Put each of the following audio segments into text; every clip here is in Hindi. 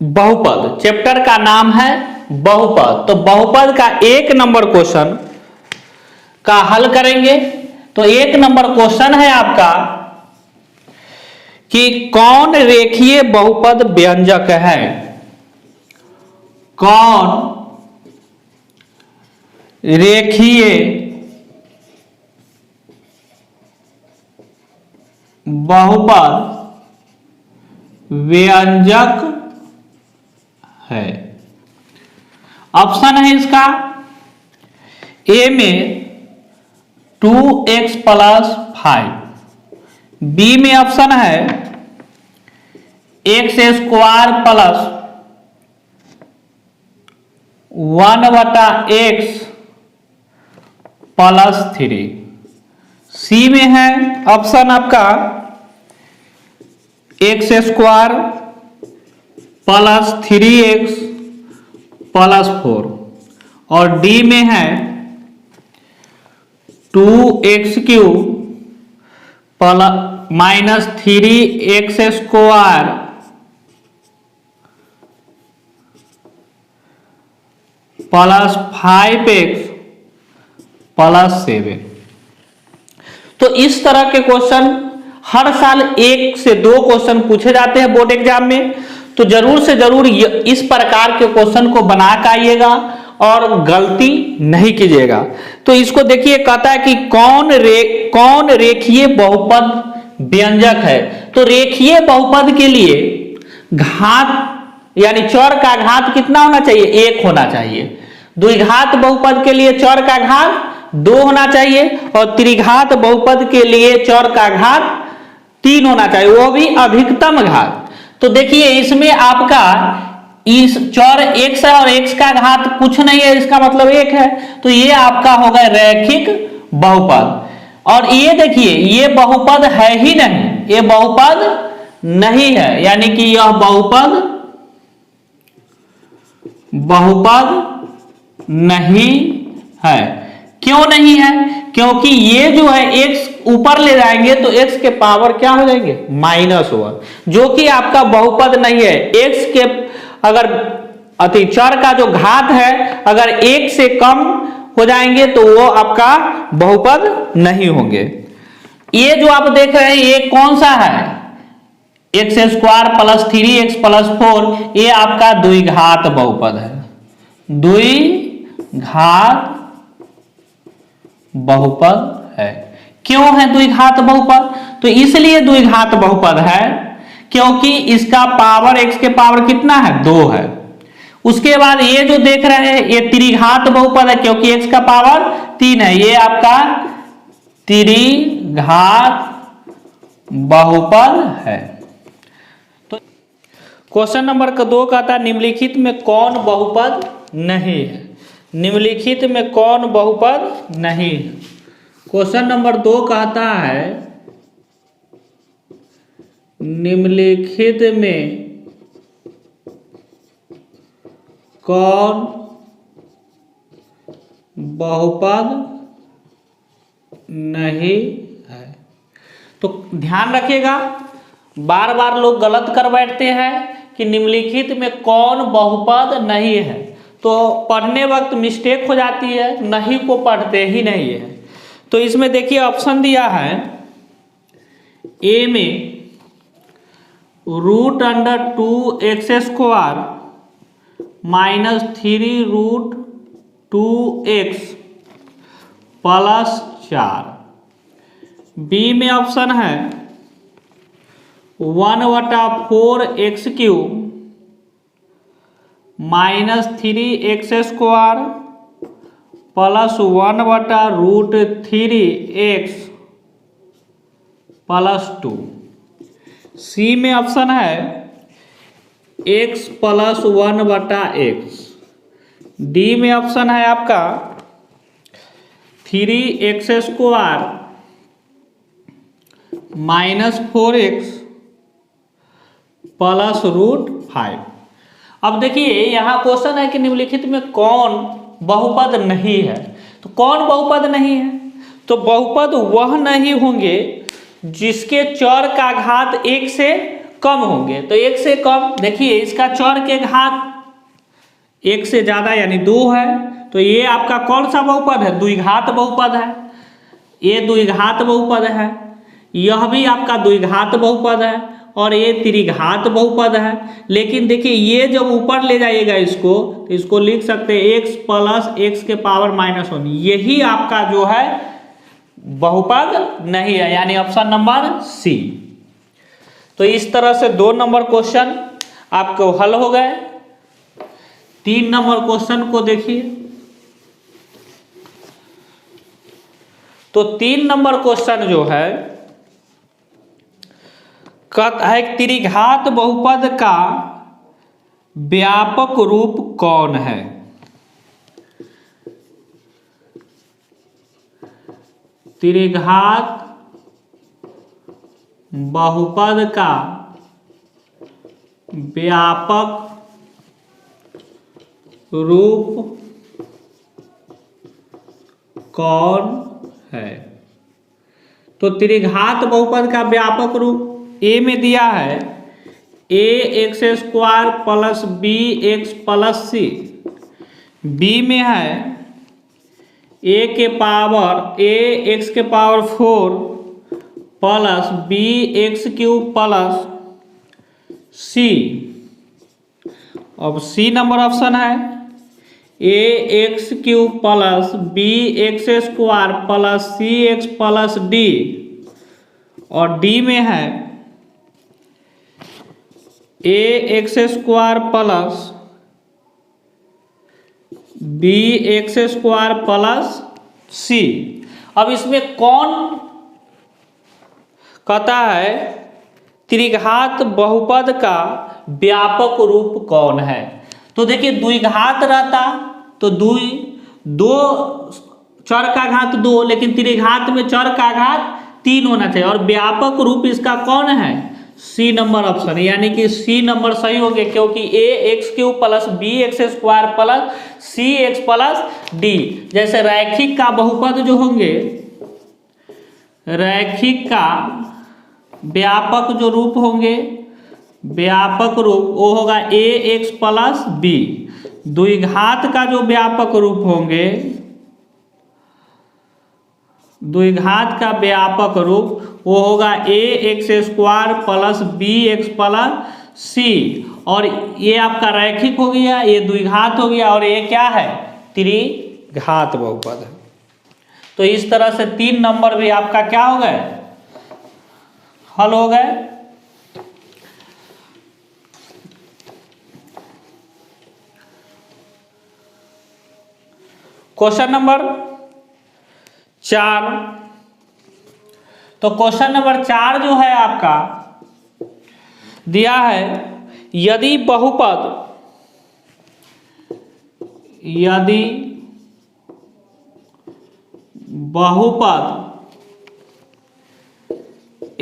बहुपद, चैप्टर का नाम है बहुपद। तो बहुपद का 1 नंबर क्वेश्चन का हल करेंगे। तो 1 नंबर क्वेश्चन है आपका कि कौन रेखीय बहुपद व्यंजक है? कौन रेखीय बहुपद व्यंजक है? ऑप्शन है इसका ए में 2x + 5, बी में ऑप्शन है x² + 1/x + 3, सी में है ऑप्शन आपका x² + 3x + 4, और डी में है 2x³ - 3x² + 5x + 7। तो इस तरह के क्वेश्चन हर साल 1 से 2 क्वेश्चन पूछे जाते हैं बोर्ड एग्जाम में। तो जरूर से जरूर इस प्रकार के क्वेश्चन को बना के आइएगा और गलती नहीं कीजिएगा। तो इसको देखिए, कहता है कि कौन रेखीय बहुपद व्यंजक है? तो रेखीय बहुपद के लिए घात यानी चर का घात कितना होना चाहिए? 1 होना चाहिए। द्विघात बहुपद के लिए चर का घात 2 होना चाहिए, और त्रिघात बहुपद के लिए चर का घात 3 होना चाहिए, वो भी अधिकतम घात। तो देखिए इसमें आपका इस चर x है और x का घात कुछ नहीं है, इसका मतलब 1 है। तो ये आपका होगा रैखिक बहुपद। और ये देखिए ये बहुपद है ही नहीं, ये बहुपद नहीं है, यानी कि यह बहुपद नहीं है। क्यों नहीं है? क्योंकि ये जो है x ऊपर ले जाएंगे तो x के पावर क्या हो जाएंगे? -1, जो कि आपका बहुपद नहीं है। x के अगर चर का जो घात है अगर 1 से कम हो जाएंगे तो वो आपका बहुपद नहीं होंगे। ये जो आप देख रहे हैं ये कौन सा है? x² + 3x + 4, ये आपका द्विघात बहुपद है। द्विघात बहुपद है। क्यों है द्विघात बहुपद? तो इसलिए द्विघात बहुपद है क्योंकि इसका पावर x के पावर कितना है? 2 है। उसके बाद ये जो देख रहे हैं ये त्रिघात बहुपद है क्योंकि x का पावर 3 है, ये आपका त्रिघात बहुपद है। तो क्वेश्चन नंबर 2 कहता है निम्नलिखित में कौन बहुपद नहीं है? निम्नलिखित में कौन बहुपद नहीं है? क्वेश्चन नंबर 2 कहता है निम्नलिखित में कौन बहुपद नहीं है? तो ध्यान रखिएगा, बार बार लोग गलत कर बैठते हैं कि निम्नलिखित में कौन बहुपद नहीं है, तो पढ़ने वक्त मिस्टेक हो जाती है, नहीं को पढ़ते ही नहीं है। तो इसमें देखिए ऑप्शन दिया है ए में √2x² - 3√2x + 4, बी में ऑप्शन है 1/4x³ - 3x² + 1/√3x + 2, सी में ऑप्शन है x + 1/x, डी में ऑप्शन है आपका 3x² - 4x + √5। अब देखिए यहां क्वेश्चन है कि निम्नलिखित में कौन बहुपद नहीं है। तो कौन बहुपद नहीं है? तो बहुपद वह नहीं होंगे जिसके चर का घात 1 से कम होंगे। तो एक से कम, देखिए इसका चर के घात एक से ज्यादा यानी 2 है, तो ये आपका कौन सा बहुपद है? द्विघात बहुपद है। ये द्विघात बहुपद है, यह भी आपका द्विघात बहुपद है, और ये त्रिघात बहुपद है। लेकिन देखिए ये जब ऊपर ले जाइएगा इसको, तो इसको लिख सकते हैं x प्लस एक्स के पावर -1, यही आपका जो है बहुपद नहीं है, यानी ऑप्शन नंबर सी। तो इस तरह से 2 नंबर क्वेश्चन आपको हल हो गए। 3 नंबर क्वेश्चन को देखिए। तो 3 नंबर क्वेश्चन जो है कहता है त्रिघात बहुपद का व्यापक रूप कौन है? त्रिघात बहुपद का व्यापक रूप कौन है? तो त्रिघात बहुपद का व्यापक रूप ए में दिया है ax² plus bx plus c, B में है a के पावर ax के power 4 plus bx³ plus c। अब सी नंबर ऑप्शन है ax³ plus bx² plus cx plus d, और डी में है ax² plus bx² plus c। अब इसमें कौन कहता है त्रिघात बहुपद का व्यापक रूप कौन है? तो देखिए द्विघात रहता तो दो चर का घात 2, लेकिन त्रिघात में चर का घात 3 होना चाहिए, और व्यापक रूप इसका कौन है? सी नंबर ऑप्शन, यानी कि सी नंबर सही हो गया, क्योंकि ax³ plus bx² plus cx plus d, जैसे रैखिक का बहुपद जो होंगे, रैखिक का व्यापक जो रूप होंगे, व्यापक रूप वो होगा ax प्लस b। द्विघात का जो व्यापक रूप होंगे, द्विघात का व्यापक रूप वो होगा ax² plus bx plus c, और ये आपका रैखिक हो गया, ये द्विघात हो गया, और ये क्या है? त्रिघात बहुपद है। तो इस तरह से 3 नंबर भी आपका क्या हो गए? हल हो गए। Question number 4। तो क्वेश्चन नंबर 4 जो है आपका दिया है यदि बहुपद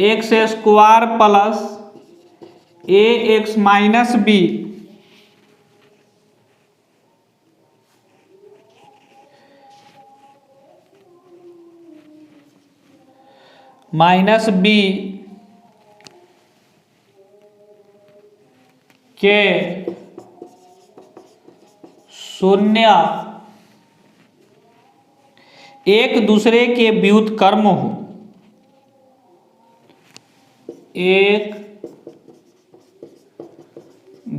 x² plus ax minus b minus b के शून्य एक दूसरे के व्युत्क्रम हो, एक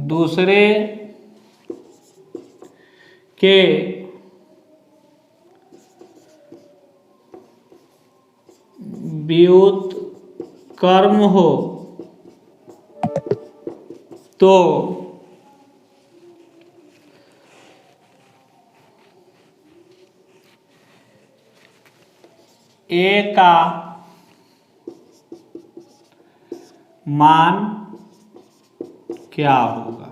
दूसरे के व्युत्क्रम हो, तो ए का मान क्या होगा?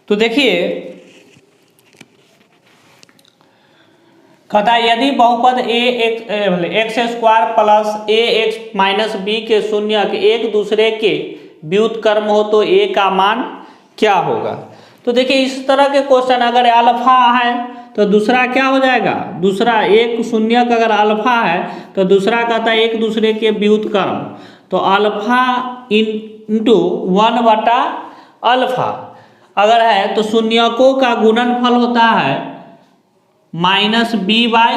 तो देखिए कहता है यदि बहुपद x² plus ax minus b के शून्य के एक दूसरे के व्युत्क्रम हो तो a का मान क्या होगा? तो देखिए इस तरह के क्वेश्चन अगर अल्फा है तो दूसरा क्या हो जाएगा? दूसरा एक शून्य का अगर अल्फा है तो दूसरा कहता है एक दूसरे के व्युत्क्रम, तो अल्फा इंटू 1/अल्फा अगर है तो शून्यकों का गुणनफल होता है -b/a।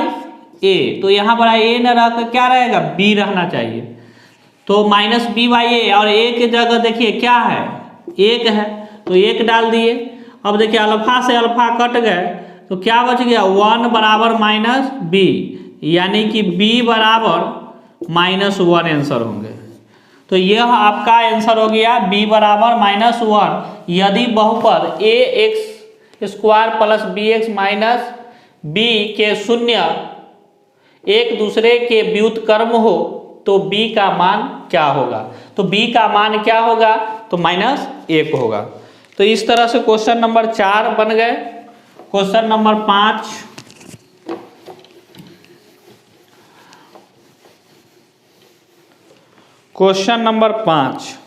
तो यहाँ पर a न रह कर क्या रहेगा, b रहना चाहिए। तो -b/a और a की जगह देखिए क्या है, 1 है, तो 1 डाल दिए। अब देखिए अल्फा से अल्फा कट गए तो क्या बच गया, 1 बराबर -b, यानी कि b बराबर -1 आंसर होंगे। तो यह आपका आंसर हो गया b बराबर -1 यदि बहुपद ax² plus bx minus b के शून्य एक दूसरे के व्युत्क्रम हो तो b का मान क्या होगा। तो b का मान क्या होगा, तो -1 होगा। तो इस तरह से क्वेश्चन नंबर 4 बन गए। Question number 5, question number 5।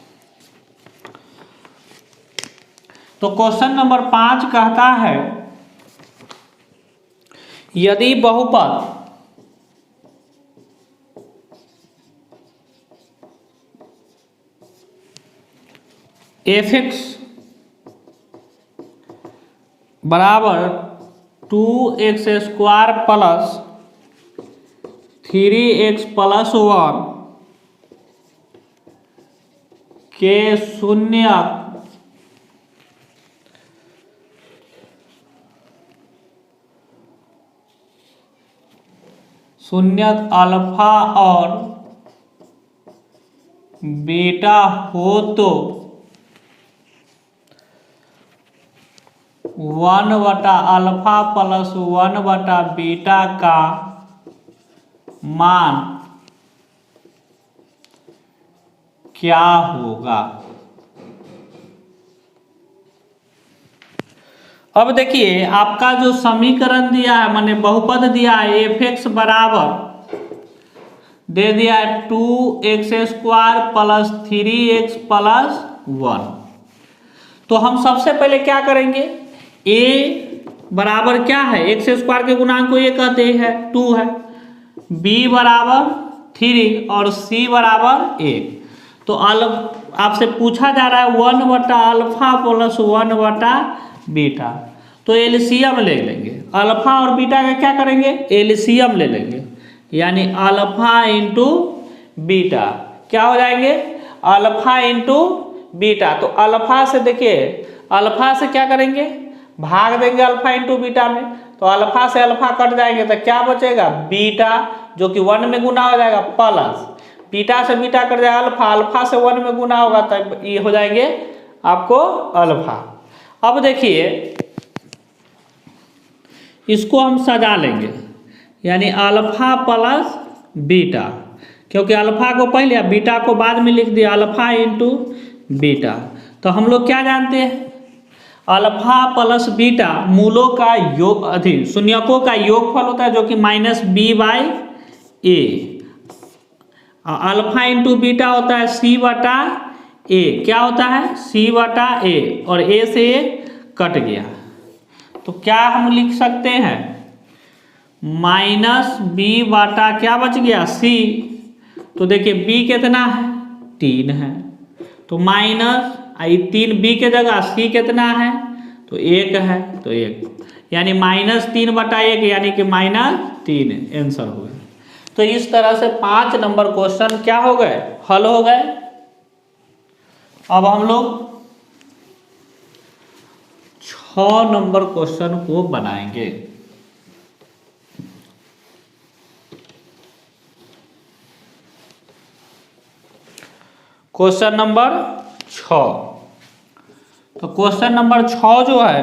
तो क्वेश्चन नंबर 5 कहता है यदि बहुपद f(x) बराबर 2x² प्लस 3x प्लस 1 के शून्यत अल्फा और बीटा हो तो 1/अल्फा प्लस 1/बीटा का मान क्या होगा। अब देखिए आपका जो समीकरण दिया है, माने बहुपद दिया है f(x) बराबर दे दिया है 2x² प्लस 3x प्लस 1। तो हम सबसे पहले क्या करेंगे, a बराबर क्या है, x² के गुणांक को ये कहते हैं 2 है, b बराबर 3 और c बराबर 1। तो आपसे पूछा जा रहा है 1/अल्फा प्लस 1/बीटा, तो एलसीएम ले लेंगे। अल्फा और बीटा का क्या करेंगे, एलसीएम ले लेंगे, यानी अल्फा इंटू बीटा क्या हो जाएंगे, अल्फा इंटू बीटा। तो अल्फा से देखिए, अल्फा से क्या करेंगे, भाग देंगे अल्फा इंटू बीटा में, तो अल्फा से अल्फा कट जाएंगे तो क्या बचेगा, बीटा जो कि 1 में गुना हो जाएगा, प्लस बीटा से बीटा कट जाएगा अल्फा, अल्फा से 1 में गुना होगा तो ये हो जाएंगे आपको अल्फा। अब देखिए इसको हम सजा लेंगे, यानी अल्फा प्लस बीटा, क्योंकि अल्फा को पहले बीटा को बाद में लिख दिया, अल्फा इंटू बीटा। तो हम लोग क्या जानते हैं, अल्फा प्लस बीटा मूलों का योग शून्यकों का योगफल होता है जो कि -b/a। अल्फा इंटू बीटा होता है c/a। क्या होता है, c/a, और a से a कट गया तो क्या हम लिख सकते हैं, -b/ क्या बच गया, c। तो देखिए b कितना है, 3 है, तो माइनस 3 b के जगह c कितना है, तो 1 है, तो 1, यानी -3/1 यानी कि -3 आंसर हो गया। तो इस तरह से 5 नंबर क्वेश्चन क्या हो गए, हल हो गए। अब हम लोग 6 नंबर क्वेश्चन को बनाएंगे। Question number 6। तो क्वेश्चन नंबर 6 जो है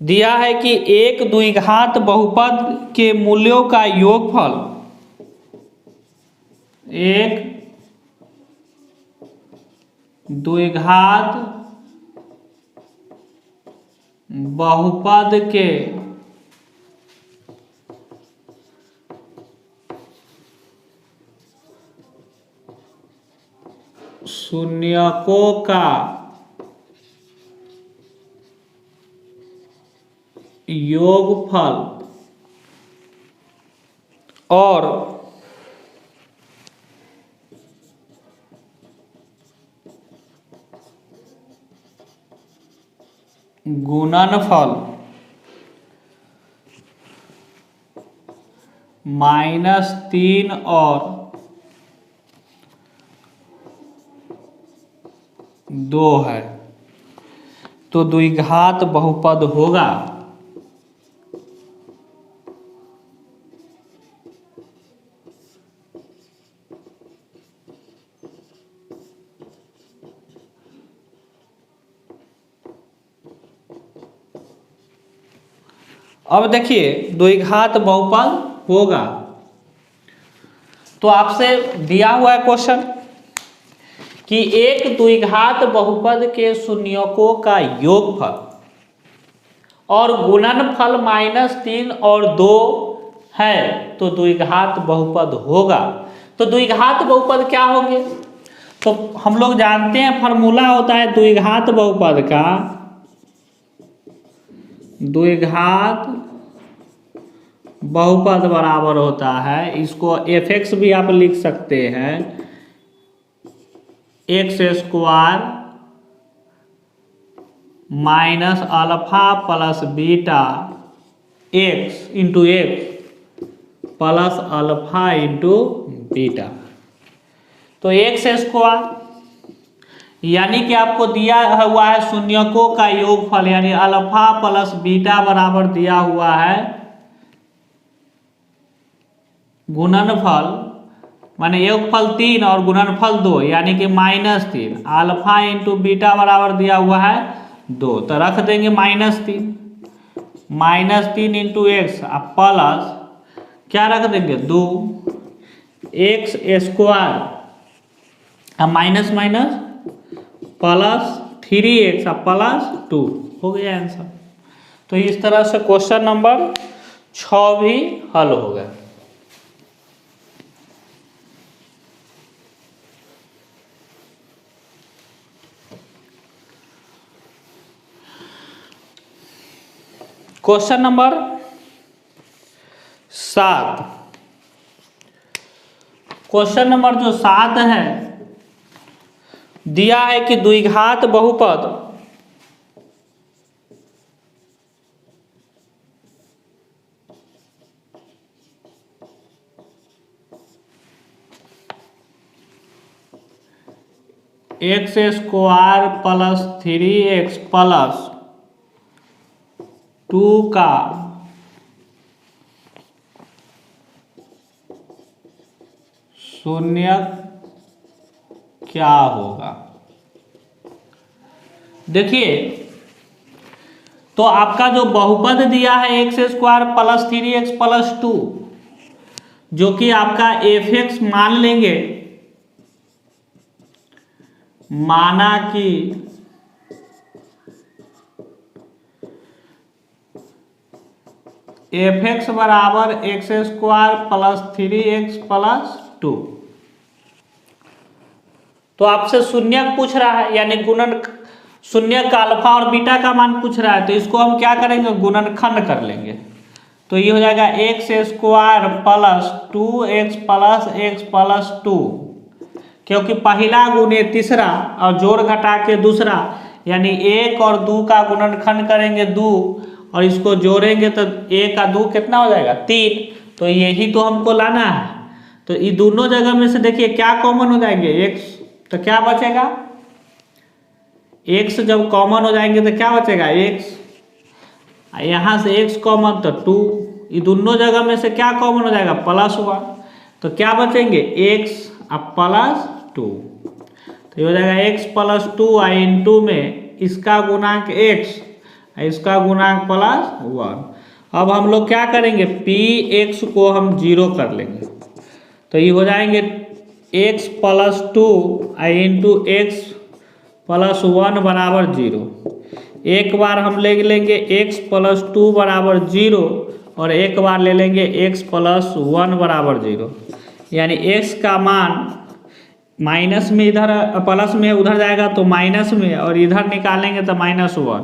दिया है कि एक द्विघात बहुपद के मूल्यों का योगफल एक द्विघात बहुपद के शून्यकों का योगफल और गुणनफल -3 और 2 है तो द्विघात बहुपद होगा। अब देखिए द्विघात बहुपद होगा तो आपसे दिया हुआ है क्वेश्चन कि एक द्विघात बहुपद के शून्यकों का योगफल और गुणनफल -3 और 2 है तो द्विघात बहुपद होगा। तो द्विघात बहुपद क्या होंगे? तो हम लोग जानते हैं फॉर्मूला होता है द्विघात बहुपद का, द्विघात बहुपद बराबर होता है, इसको f(x) भी आप लिख सकते हैं, x² minus alpha plus beta x into x plus alpha into beta. तो x² यानी कि आपको दिया हुआ है शून्यकों का योगफल यानी अल्फा प्लस बीटा बराबर दिया हुआ है गुणनफल माने योगफल 3 और गुणनफल 2 यानी कि -3, अल्फा इंटू बीटा बराबर दिया हुआ है 2 तो रख देंगे -3 इंटू एक्स प्लस क्या रख देंगे 2 x² minus minus plus 3x plus 2 हो गया आंसर। तो इस तरह से क्वेश्चन नंबर 6 भी हल हो गया। क्वेश्चन नंबर 7, क्वेश्चन नंबर जो 7 है दिया है कि द्विघात बहुपद x² प्लस 3x प्लस 2 का शून्य क्या होगा? देखिए तो आपका जो बहुपद दिया है x² प्लस 3x प्लस 2 जो कि आपका f(x) मान लेंगे, माना कि f(x) बराबर x² प्लस 3x प्लस 2 तो आपसे शून्य पूछ रहा है यानी गुणन शून्य का अल्फा और बीटा का मान पूछ रहा है तो इसको हम क्या करेंगे गुणनखंड कर लेंगे। तो ये हो जाएगा x² plus 2x plus x plus 2 क्योंकि पहला गुणे तीसरा और जोड़ घटा के दूसरा यानी 1 और 2 का गुणनखंड करेंगे 2 और इसको जोड़ेंगे तो 1 का 2 कितना हो जाएगा 3। तो यही तो हमको लाना है। तो ये दोनों जगह में से देखिए क्या कॉमन हो जाएंगे x तो क्या बचेगा x जब कॉमन हो जाएंगे तो क्या बचेगा x, यहाँ से x कॉमन तो 2, ये दोनों जगह में से क्या कॉमन हो जाएगा +1 तो क्या बचेंगे x प्लस 2 तो ये हो जाएगा x प्लस 2 इंटू में इसका गुणांक x इसका गुणांक +1। अब हम लोग क्या करेंगे px को हम 0 कर लेंगे तो ये हो जाएंगे x plus 2 into x plus 1 बराबर 0। एक बार हम ले लेंगे x प्लस 2 बराबर 0 और एक बार ले लेंगे x प्लस 1 बराबर 0 यानी x का मान माइनस में इधर प्लस में उधर जाएगा तो माइनस में और इधर निकालेंगे तो -1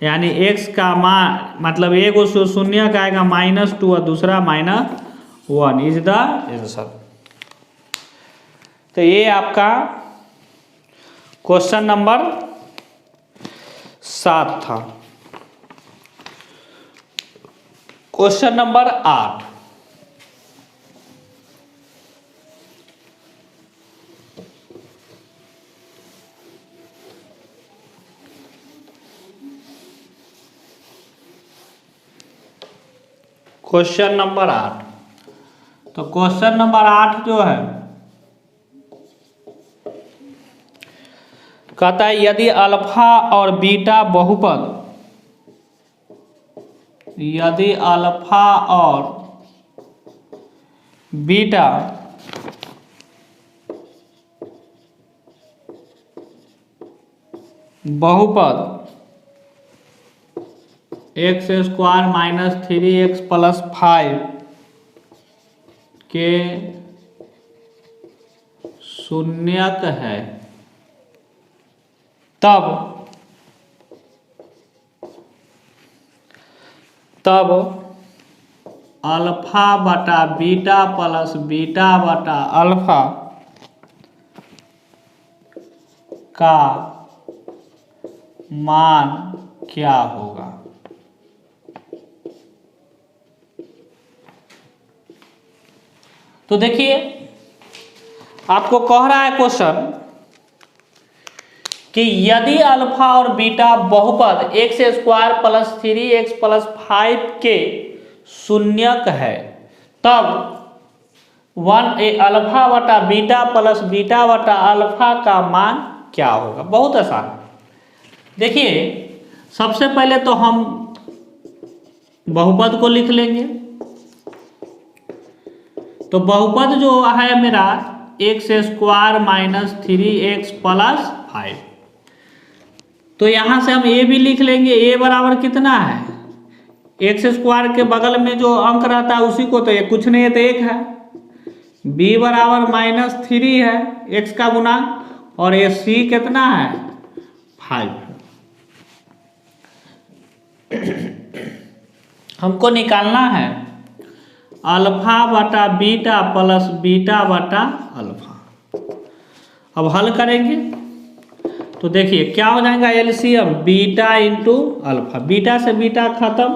यानी x का मान मतलब एक शून्य का आएगा -2 और दूसरा -1 इज द आंसर। तो ये आपका क्वेश्चन नंबर 7 था। Question number 8। Question number 8। तो क्वेश्चन नंबर 8 जो है कहता है यदि अल्फा और बीटा बहुपद, यदि अल्फा और बीटा बहुपद x square minus 3x plus 5 के शून्यक है, तब अल्फा बटा बीटा प्लस बीटा बटा अल्फा का मान क्या होगा। तो देखिए आपको कह रहा है क्वेश्चन कि यदि अल्फा और बीटा बहुपद x square plus 3x plus 5 के शून्यक है, तब अल्फा बटा बीटा प्लस बीटा बटा अल्फा का मान क्या होगा। बहुत आसान। देखिए सबसे पहले तो हम बहुपद को लिख लेंगे। तो बहुपद जो है मेरा x square minus 3x plus 5, तो यहाँ से हम a भी लिख लेंगे। a बराबर कितना है, एक्स स्क्वायर के बगल में जो अंक रहता है उसी को, तो ये कुछ नहीं है तो 1 है। b बराबर माइनस 3 है x का गुणांक, और ये c कितना है 5। हमको निकालना है अल्फा बटा बीटा प्लस बीटा बटा अल्फा। अब हल करेंगे तो देखिए क्या हो जाएगा, LCM beta into alpha, beta से बीटा खत्म,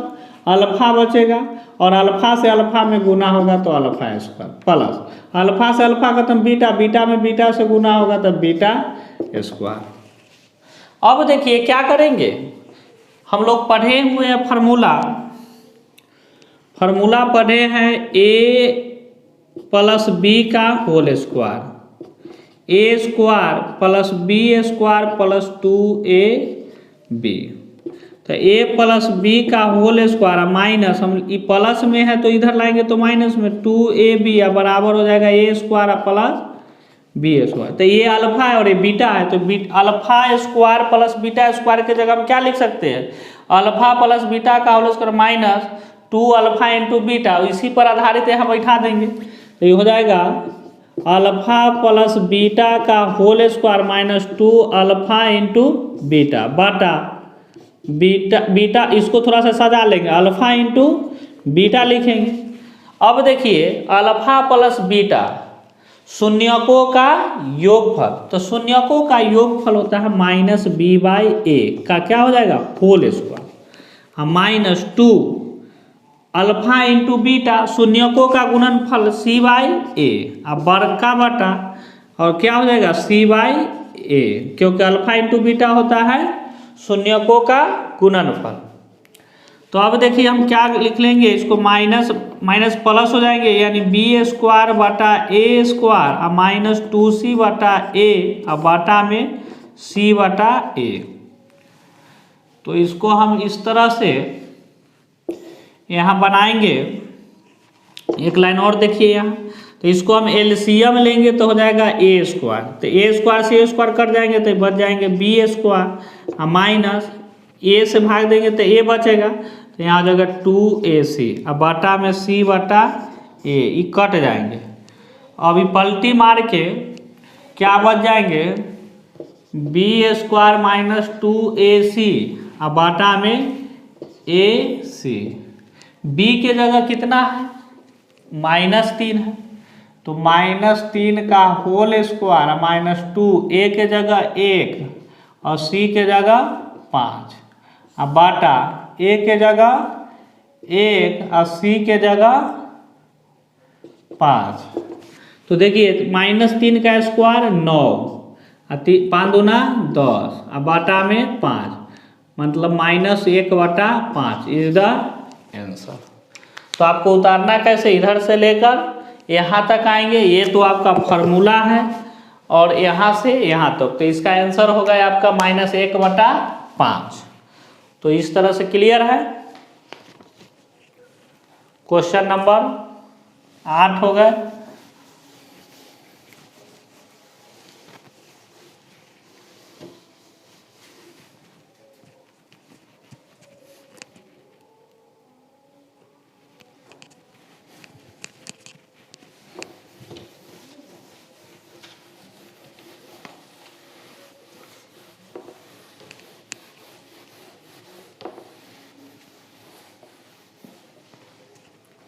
अल्फा बचेगा, और अल्फा से अल्फा में गुना होगा तो अल्फा स्क्वायर, प्लस अल्फा से अल्फा खत्म बीटा, बीटा में बीटा से गुना होगा तो बीटा स्क्वायर। अब देखिए क्या करेंगे, हम लोग पढ़े हुए हैं फार्मूला पढ़े हैं a प्लस बी का whole square, a square plus B square plus 2ab। तो a प्लस बी का होल स्क्वायर माइनस, हम प्लस में है तो इधर लाएंगे तो माइनस में 2ab बराबर हो जाएगा a square plus B square. तो ये अल्फा है और ये बीटा है, तो alpha square plus beta square के जगह हम क्या लिख सकते हैं, अल्फा प्लस बीटा का whole square minus 2 alpha into beta, इसी पर आधारित यहाँ बैठा देंगे। तो ये हो जाएगा अल्फा प्लस बीटा का whole square minus 2 alpha into beta बटा बीटा, इसको थोड़ा सा सजा लेंगे, अल्फा इंटू बीटा लिखेंगे। अब देखिए अल्फा प्लस बीटा शून्यकों का योगफल, तो शून्यकों का योगफल होता है माइनस बी बाई ए का क्या हो जाएगा whole square, minus 2 alpha into beta शून्यकों का गुणनफल सी बाई ए, अब बड़का बटा और क्या हो जाएगा सी बाई ए, क्योंकि अल्फा इंटू बीटा होता है शून्यकों का गुणनफल। तो अब देखिए हम क्या लिख लेंगे, इसको माइनस माइनस प्लस हो जाएंगे, यानी बी स्क्वायर बटा ए स्क्वायर और माइनस 2c बटा ए और बटा में c बटा ए। तो इसको हम इस तरह से यहाँ बनाएंगे। एक लाइन और देखिए यहाँ, तो इसको हम एलसीएम लेंगे तो हो जाएगा ए स्क्वायर, तो ए स्क्वायर से ए स्क्वायर कट जाएंगे तो बच जाएंगे बी स्क्वायर, माइनस ए से भाग देंगे तो ए बचेगा, तो यहाँ हो जाएगा 2ac, अब बटा में c बटा ए, ये कट जाएंगे। अभी पलटी मार के क्या बच जाएंगे, बी स्क्वायर माइनस 2ac और बटा में ac। b के जगह कितना है -3 है, तो -3 का होल स्क्वायर माइनस 2, a के जगह 1 और c के जगह 5 और बाटा a के जगह 1 और सी के जगह 5। तो देखिए -3 का स्क्वायर 9 और 5 दूना 10 और बटा में 5, मतलब -1/5 इज द आंसर। तो आपको उतारना कैसे, इधर से लेकर यहाँ तक आएंगे, ये तो आपका फॉर्मूला है, और यहाँ से यहाँ तक, तो इसका आंसर होगा आपका -1/5। तो इस तरह से क्लियर है। क्वेश्चन नंबर 8 हो गए।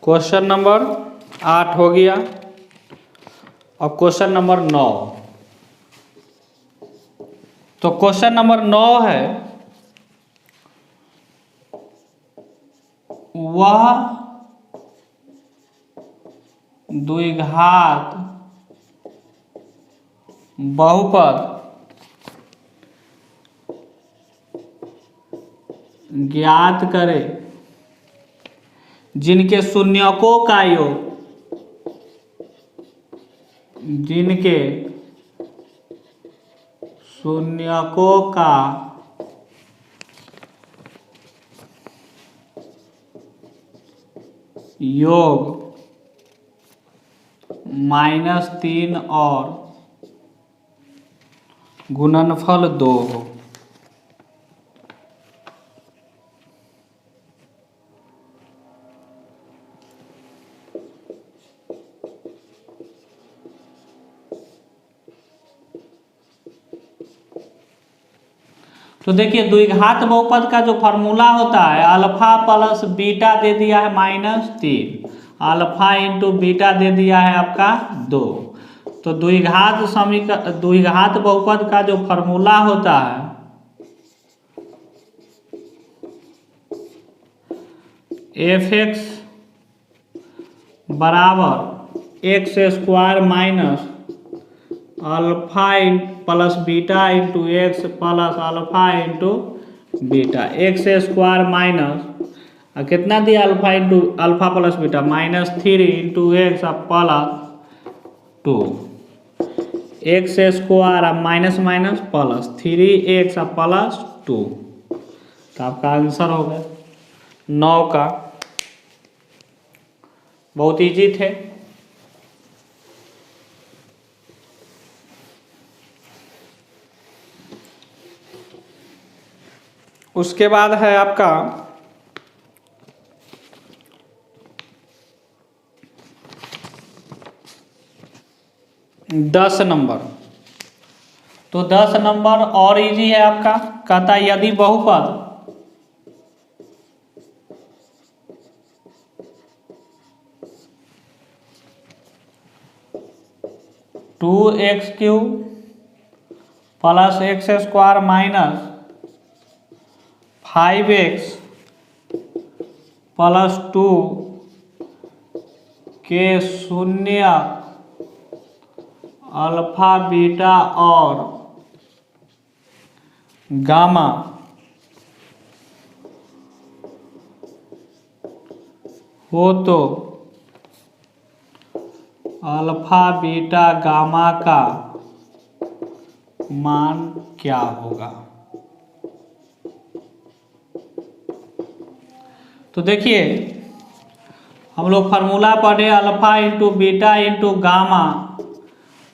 क्वेश्चन नंबर 8 हो गया। और क्वेश्चन नंबर 9, तो क्वेश्चन नंबर 9 है, वह द्विघात बहुपद ज्ञात करे जिनके शून्यकों का योग, जिनके शून्यकों का योग -3 और गुणनफल 2 हो। तो देखिए द्विघात बहुपद का जो फॉर्मूला होता है, अल्फा प्लस बीटा दे दिया है -3, अल्फा इंटू बीटा दे दिया है आपका 2। तो द्विघात बहुपद का जो फॉर्मूला होता है, f(x) बराबर x² minus alpha plus beta into x plus alpha into beta, x² minus कितना दिया alpha into alpha plus beta -3 into x plus 2, x² minus minus plus 3x plus 2। तो आपका आंसर हो गया 9 का। बहुत इजी थे। उसके बाद है आपका 10 नंबर। तो 10 नंबर और इजी है आपका। कहता है यदि बहुपद to x³ plus x² minus 5x plus 2 के शून्य अल्फा बीटा और गामा हो तो अल्फा बीटा गामा का मान क्या होगा। तो देखिए हम लोग फार्मूला पढ़े, alpha into beta into gamma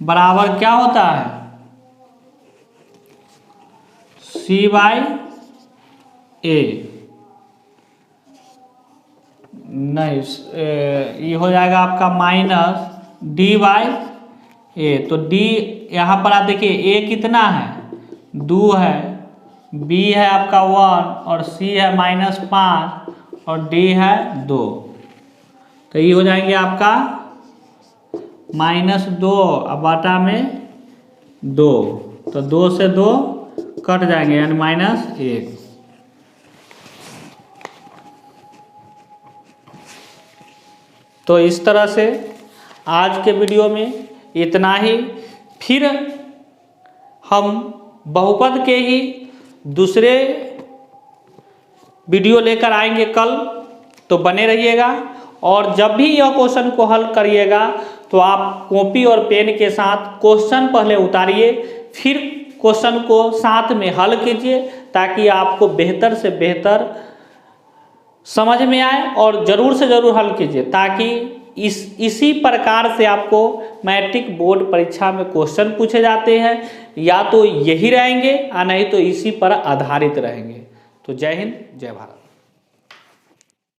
बराबर क्या होता है, C/A। नहीं, ये हो जाएगा आपका -D/A। तो D यहाँ पर आप देखिए A कितना है, 2 है, B है आपका 1 और C है -5 और D है 2। तो ये हो जाएंगे आपका -2 और बटा में 2, तो 2 से 2 कट जाएंगे यानी -1। तो इस तरह से आज के वीडियो में इतना ही। फिर हम बहुपद के ही दूसरे वीडियो लेकर आएंगे कल, तो बने रहिएगा। और जब भी यह क्वेश्चन को हल करिएगा तो आप कॉपी और पेन के साथ क्वेश्चन पहले उतारिए, फिर क्वेश्चन को साथ में हल कीजिए, ताकि आपको बेहतर से बेहतर समझ में आए। और ज़रूर से ज़रूर हल कीजिए, ताकि इसी प्रकार से आपको मैट्रिक बोर्ड परीक्षा में क्वेश्चन पूछे जाते हैं, या तो यही रहेंगे या नहीं तो इसी पर आधारित रहेंगे। तो जय हिंद, जय भारत।